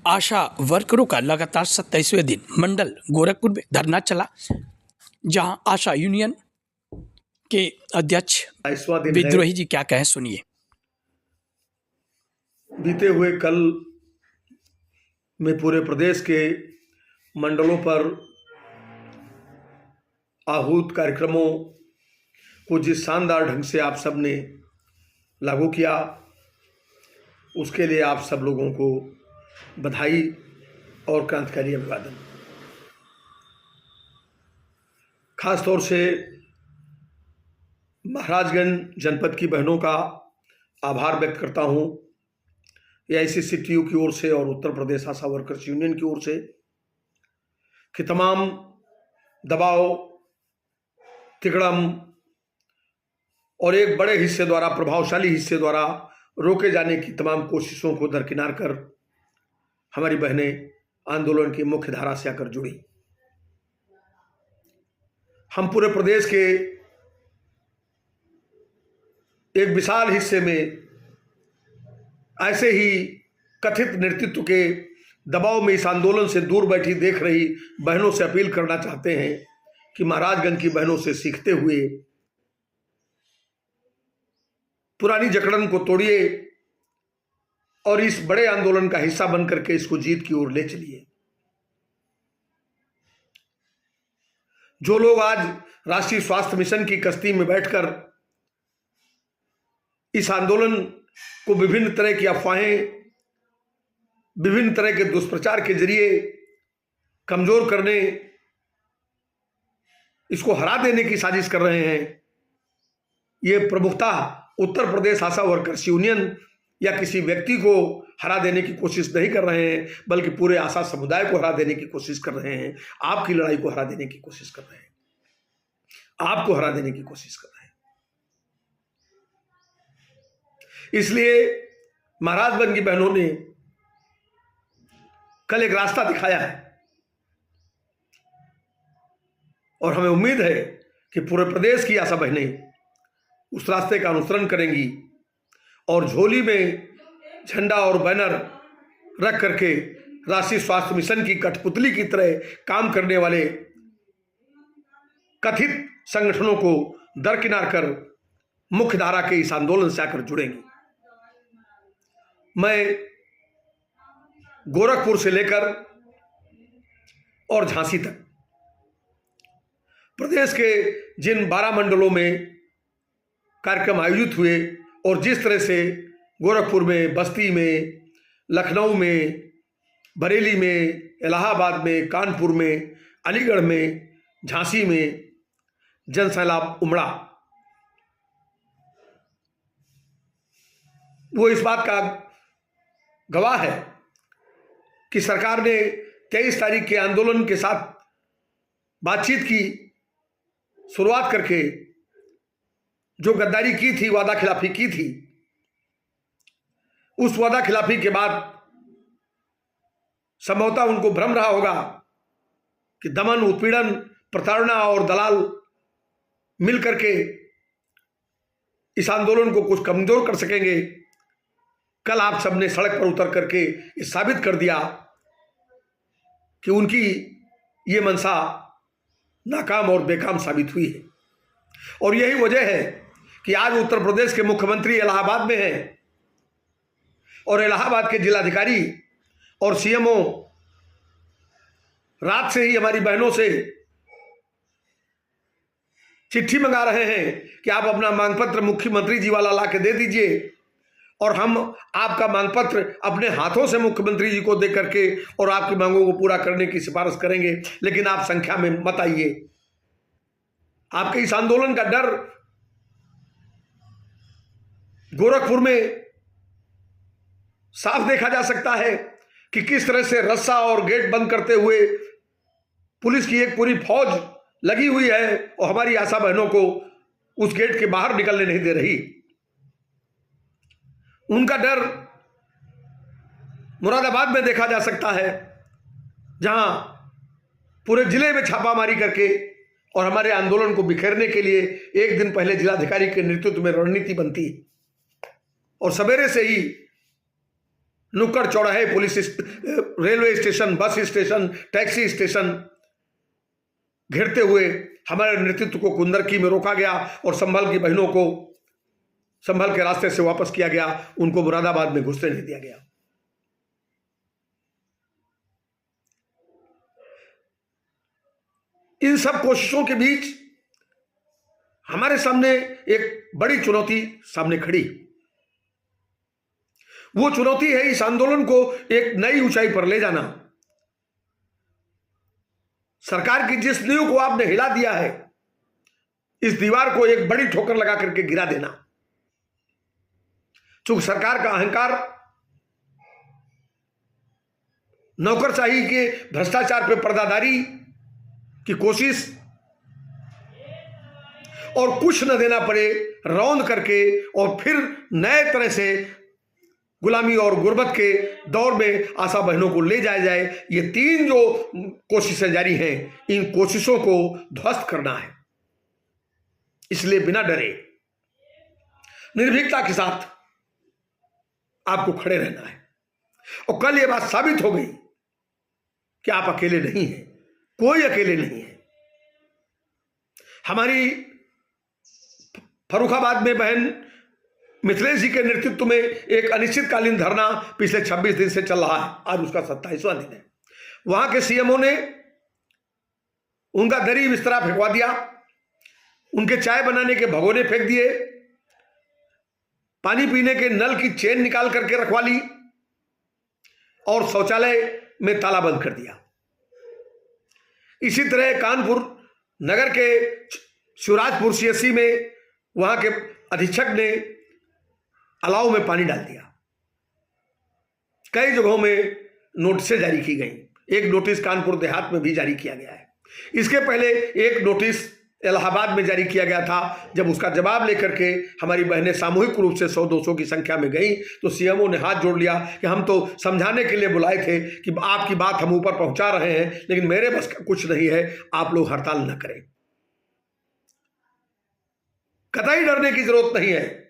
आशा वर्करों का लगातार 27वें दिन मंडल गोरखपुर में धरना चला, जहां आशा यूनियन के अध्यक्ष विद्रोही जी क्या कहें सुनिए। बीते हुए कल में पूरे प्रदेश के मंडलों पर आहूत कार्यक्रमों को जिस शानदार ढंग से आप सब ने लागू किया, उसके लिए आप सब लोगों को बधाई और क्रांतिकारी अभिवादन। खास तौर से महाराजगंज जनपद की बहनों का आभार व्यक्त करता हूं, एआईसीसीटीयू की ओर से और उत्तर प्रदेश आशा वर्कर्स यूनियन की ओर से, कि तमाम दबाव, तिकड़म और एक बड़े हिस्से द्वारा, प्रभावशाली हिस्से द्वारा रोके जाने की तमाम कोशिशों को दरकिनार कर हमारी बहनें आंदोलन की मुख्य धारा से आकर जुड़ी। हम पूरे प्रदेश के एक विशाल हिस्से में ऐसे ही कथित नेतृत्व के दबाव में इस आंदोलन से दूर बैठी देख रही बहनों से अपील करना चाहते हैं कि महाराजगंज की बहनों से सीखते हुए पुरानी जकड़न को तोड़िए और इस बड़े आंदोलन का हिस्सा बनकर के इसको जीत की ओर ले चलिए। जो लोग आज राष्ट्रीय स्वास्थ्य मिशन की कश्ती में बैठकर इस आंदोलन को विभिन्न तरह की अफवाहें, विभिन्न तरह के दुष्प्रचार के जरिए कमजोर करने, इसको हरा देने की साजिश कर रहे हैं, ये प्रमुखतः उत्तर प्रदेश आशा वर्कर्स यूनियन या किसी व्यक्ति को हरा देने की कोशिश नहीं कर रहे हैं, बल्कि पूरे आशा समुदाय को हरा देने की कोशिश कर रहे हैं। आपकी लड़ाई को हरा देने की कोशिश कर रहे हैं, आपको हरा देने की कोशिश कर रहे हैं। इसलिए महाराजगंज की बहनों ने कल एक रास्ता दिखाया है और हमें उम्मीद है कि पूरे प्रदेश की आशा बहनें उस रास्ते का अनुसरण करेंगी और झोली में झंडा और बैनर रख करके राष्ट्रीय स्वास्थ्य मिशन की कठपुतली की तरह काम करने वाले कथित संगठनों को दरकिनार कर मुख्य धारा के इस आंदोलन से आकर जुड़ेंगी। मैं गोरखपुर से लेकर और झांसी तक प्रदेश के जिन 12 मंडलों में कार्यक्रम आयोजित हुए और जिस तरह से गोरखपुर में, बस्ती में, लखनऊ में, बरेली में, इलाहाबाद में, कानपुर में, अलीगढ़ में, झांसी में जनसैलाब उमड़ा, वो इस बात का गवाह है कि सरकार ने 23 तारीख के आंदोलन के साथ बातचीत की शुरुआत करके जो गद्दारी की थी, वादा खिलाफी की थी, उस वादा खिलाफी के बाद संभवतः उनको भ्रम रहा होगा कि दमन, उत्पीड़न, प्रताड़ना और दलाल मिलकर के इस आंदोलन को कुछ कमजोर कर सकेंगे। कल आप सबने सड़क पर उतर करके ये साबित कर दिया कि उनकी ये मंशा नाकाम और बेकाम साबित हुई है। और यही वजह है कि आज उत्तर प्रदेश के मुख्यमंत्री इलाहाबाद में हैं और इलाहाबाद के जिलाधिकारी और सीएमओ रात से ही हमारी बहनों से चिट्ठी मंगा रहे हैं कि आप अपना मांग पत्र मुख्यमंत्री जी वाला ला के दे दीजिए और हम आपका मांग पत्र अपने हाथों से मुख्यमंत्री जी को दे करके और आपकी मांगों को पूरा करने की सिफारिश करेंगे, लेकिन आप संख्या में मत आइए। आपके इस आंदोलन का डर गोरखपुर में साफ देखा जा सकता है कि किस तरह से रस्सा और गेट बंद करते हुए पुलिस की एक पूरी फौज लगी हुई है और हमारी आशा बहनों को उस गेट के बाहर निकलने नहीं दे रही। उनका डर मुरादाबाद में देखा जा सकता है, जहां पूरे जिले में छापामारी करके और हमारे आंदोलन को बिखेरने के लिए एक दिन पहले जिलाधिकारी के नेतृत्व में रणनीति बनती है और सवेरे से ही नुक्कड़ चौराहे, railway station, bus station, taxi station घेरते हुए हमारे नेतृत्व को कुंदरकी में रोका गया और संभल की बहनों को संभल के रास्ते से वापस किया गया, उनको मुरादाबाद में घुसने नहीं दिया गया। इन सब कोशिशों के बीच हमारे सामने एक बड़ी चुनौती सामने खड़ी। वो चुनौती है इस आंदोलन को एक नई ऊंचाई पर ले जाना। सरकार की जिस नींव को आपने हिला दिया है, इस दीवार को एक बड़ी ठोकर लगा करके गिरा देना। चूंकि सरकार का अहंकार नौकरशाही के भ्रष्टाचार पे पर्दादारी की कोशिश और कुछ न देना पड़े रौंद करके और फिर नए तरह से गुलामी और गुर्बत के दौर में आशा बहनों को ले जाया जाए, ये तीन जो कोशिशें जारी हैं, इन कोशिशों को ध्वस्त करना है। इसलिए बिना डरे निर्भीकता के साथ आपको खड़े रहना है। और कल ये बात साबित हो गई कि आप अकेले नहीं हैं, कोई अकेले नहीं है। हमारी फर्रुखाबाद में बहन मिथिलेश जी के नेतृत्व में एक अनिश्चितकालीन धरना पिछले 26 दिन से चल रहा है, आज उसका 27वां दिन है। वहां के सीएमओ ने उनका दरी बिस्तरा फेंकवा दिया, उनके चाय बनाने के भगोने फेंक दिए, पानी पीने के नल की चेन निकाल करके रखवा ली और शौचालय में ताला बंद कर दिया। इसी तरह कानपुर नगर के शिवराजपुर सीएससी में वहां के अधीक्षक ने अलाव में पानी डाल दिया। कई जगहों में नोटिसें जारी की गई। एक नोटिस कानपुर देहात में भी जारी किया गया है। इसके पहले एक नोटिस इलाहाबाद में जारी किया गया था। जब उसका जवाब लेकर के हमारी बहनें सामूहिक रूप से 100-200 की संख्या में गई तो सीएमओ ने हाथ जोड़ लिया कि हम तो समझाने के लिए बुलाए थे कि आपकी बात हम ऊपर पहुंचा रहे हैं, लेकिन मेरे बस का कुछ नहीं है, आप लोग हड़ताल न करें। कतई डरने की जरूरत नहीं है।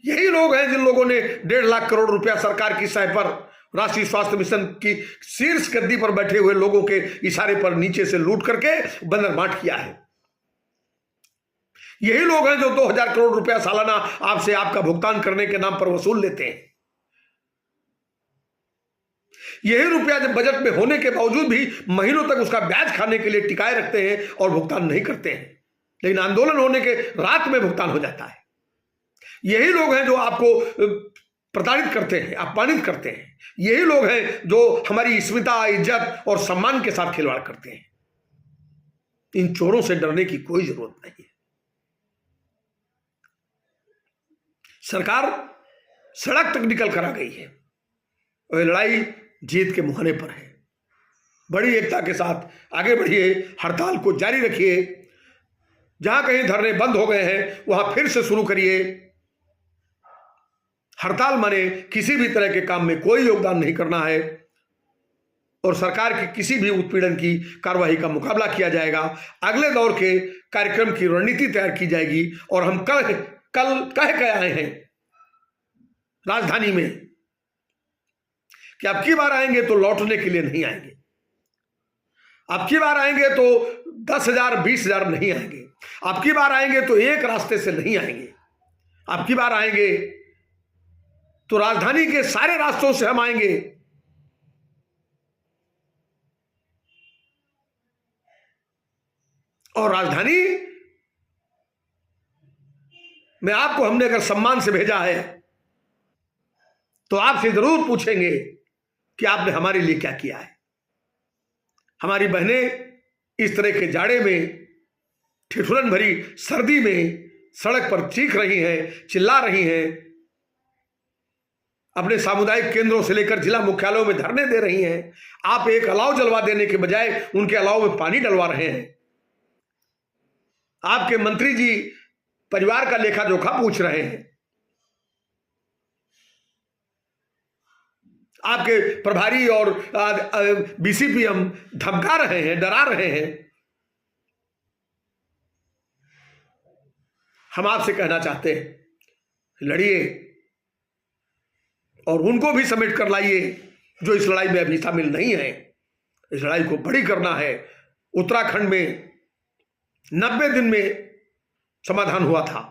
यही लोग हैं जिन लोगों ने 1.5 लाख करोड़ रुपया सरकार की सहाय पर राष्ट्रीय स्वास्थ्य मिशन की शीर्ष गद्दी पर बैठे हुए लोगों के इशारे पर नीचे से लूट करके बंदरबांट किया है। यही लोग हैं जो 2000 करोड़ रुपया सालाना आपसे आपका भुगतान करने के नाम पर वसूल लेते हैं। यही रुपया जब बजट में होने के बावजूद भी महीनों तक उसका ब्याज खाने के लिए टिकाए रखते हैं और भुगतान नहीं करते हैं, लेकिन आंदोलन होने के रात में भुगतान हो जाता है। यही लोग हैं जो आपको प्रताड़ित करते हैं, अपमानित करते हैं। यही लोग हैं जो हमारी स्मिता, इज्जत और सम्मान के साथ खिलवाड़ करते हैं। इन चोरों से डरने की कोई जरूरत नहीं है। सरकार सड़क तक निकल कर आ गई है और लड़ाई जीत के मुहाने पर है। बड़ी एकता के साथ आगे बढ़िए, हड़ताल को जारी रखिए। जहां कहीं धरने बंद हो गए हैं वहां फिर से शुरू करिए। हड़ताल माने किसी भी तरह के काम में कोई योगदान नहीं करना है और सरकार की किसी भी उत्पीड़न की कार्रवाई का मुकाबला किया जाएगा। अगले दौर के कार्यक्रम की रणनीति तैयार की जाएगी और हम कल कह के आए हैं राजधानी में कि अब की बार आएंगे तो लौटने के लिए नहीं आएंगे। अब की बार आएंगे तो 10,000 20,000 नहीं आएंगे। अब की बार आएंगे तो एक रास्ते से नहीं आएंगे। अब की बार आएंगे तो राजधानी के सारे रास्तों से हम आएंगे। और राजधानी में आपको हमने अगर सम्मान से भेजा है तो आपसे जरूर पूछेंगे कि आपने हमारे लिए क्या किया है। हमारी बहनें इस तरह के जाड़े में, ठिठुरन भरी सर्दी में सड़क पर चीख रही हैं, चिल्ला रही हैं, अपने सामुदायिक केंद्रों से लेकर जिला मुख्यालयों में धरने दे रही हैं। आप एक अलाव जलवा देने के बजाय उनके अलाव में पानी डलवा रहे हैं। आपके मंत्री जी परिवार का लेखा जोखा पूछ रहे हैं। आपके प्रभारी और बीसीपीएम धमका रहे हैं, डरा रहे हैं। हम आपसे कहना चाहते हैं, लड़िए और उनको भी समेट कर लाइए जो इस लड़ाई में अभी शामिल नहीं है। इस लड़ाई को बड़ी करना है। उत्तराखंड में 90 दिन में समाधान हुआ था।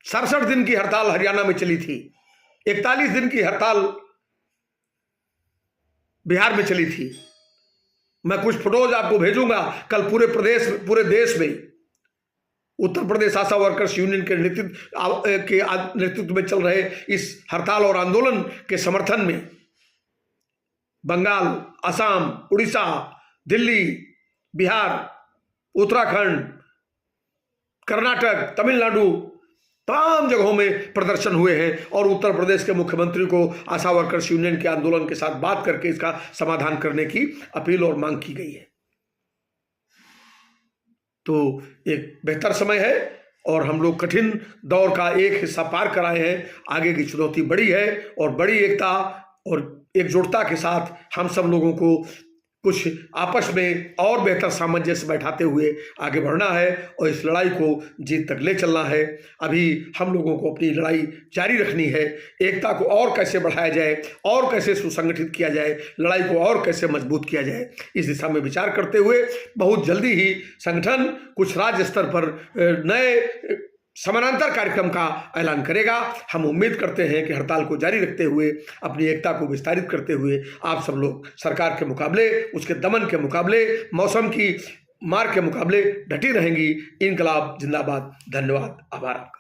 67 दिन की हड़ताल हरियाणा में चली थी। 41 दिन की हड़ताल बिहार में चली थी। मैं कुछ फोटोज आपको भेजूंगा कल। पूरे देश में उत्तर प्रदेश आशा वर्कर्स यूनियन के नेतृत्व में चल रहे इस हड़ताल और आंदोलन के समर्थन में बंगाल, असम, उड़ीसा, दिल्ली, बिहार, उत्तराखंड, कर्नाटक, तमिलनाडु, तमाम जगहों में प्रदर्शन हुए हैं और उत्तर प्रदेश के मुख्यमंत्री को आशा वर्कर्स यूनियन के आंदोलन के साथ बात करके इसका समाधान करने की अपील और मांग की गई है। तो एक बेहतर समय है और हम लोग कठिन दौर का एक हिस्सा पार कराए हैं। आगे की चुनौती बड़ी है और बड़ी एकता और एकजुटता के साथ हम सब लोगों को कुछ आपस में और बेहतर सामंजस्य बैठाते हुए आगे बढ़ना है और इस लड़ाई को जीत तक ले चलना है। अभी हम लोगों को अपनी लड़ाई जारी रखनी है। एकता को और कैसे बढ़ाया जाए और कैसे सुसंगठित किया जाए, लड़ाई को और कैसे मजबूत किया जाए, इस दिशा में विचार करते हुए बहुत जल्दी ही संगठन कुछ राज्य स्तर पर नए समानांतर कार्यक्रम का ऐलान करेगा। हम उम्मीद करते हैं कि हड़ताल को जारी रखते हुए अपनी एकता को विस्तारित करते हुए आप सब लोग सरकार के मुकाबले, उसके दमन के मुकाबले, मौसम की मार के मुकाबले डटी रहेंगी। इनकलाब जिंदाबाद। धन्यवाद, आभार।